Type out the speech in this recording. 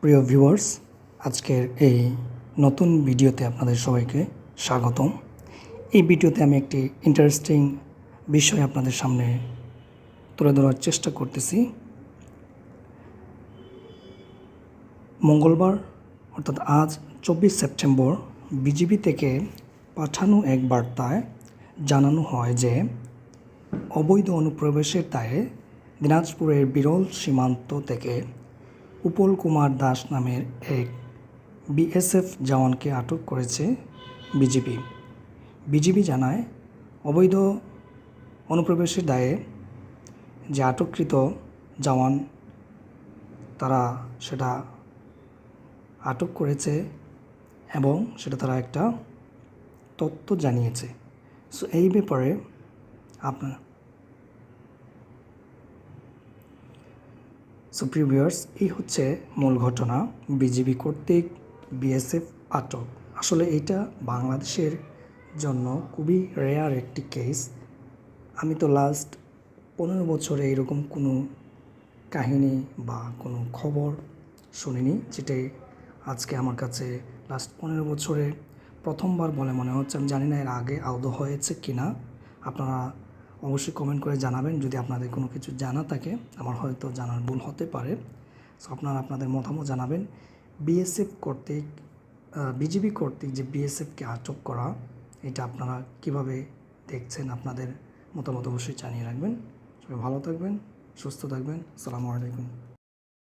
প্রিয় ভিউয়ার্স, আজকের এই নতুন ভিডিওতে আপনাদের সবাইকে স্বাগতম। এই ভিডিওতে আমি একটি ইন্টারেস্টিং বিষয় আপনাদের সামনে তুলে ধরার চেষ্টা করতেছি। মঙ্গলবার অর্থাৎ আজ 24 সেপ্টেম্বর বিজিবি থেকে পাঠানো এক বার্তায় জানানো হয় যে অবৈধ অনুপ্রবেশের দায়ে দিনাজপুরের বিরল সীমান্ত থেকে উপল কুমার দাস নামের এক বিএসএফ জওয়ানকে আটক করেছে বিজিবি। বিজিবি জানায়, অবৈধ অনুপ্রবেশের দায়ে যে আটককৃত জওয়ান তারা সেটা আটক করেছে এবং সেটা তারা একটা তথ্য জানিয়েছে। সো এই ব্যাপারে আপনার প্রিয় ভিউয়ার্স, এই হচ্ছে মূল ঘটনা। বিজিবি কর্তৃক বিএসএফ আটক। আসলে এটা বাংলাদেশের জন্য খুবই রেয়ার একটি কেস। আমি তো লাস্ট 15 বছরে এরকম কোনো কাহিনী বা কোনো খবর শুনিনি, যেটাই আজকে আমার কাছে লাস্ট 15 বছরে প্রথমবার বলে মনে হচ্ছে। আমি জানি না এর আগে আদৌ হয়েছে কি না। আপনারা অবশ্যই কমেন্ট করে জানাবেন যদি আপনাদের কোনো কিছু জানা থাকে। আমার হয়তো জানার ভুল হতে পারে। সো আপনারা আপনাদের মতামত জানাবেন। বিএসএফ কর্তৃক বিজিবি কর্তৃক যে বিএসএফকে আটক করা, এটা আপনারা কিভাবে দেখছেন? আপনাদের মতামত অবশ্যই জানিয়ে রাখবেন। সবাই ভালো থাকবেন, সুস্থ থাকবেন। আসসালামু আলাইকুম।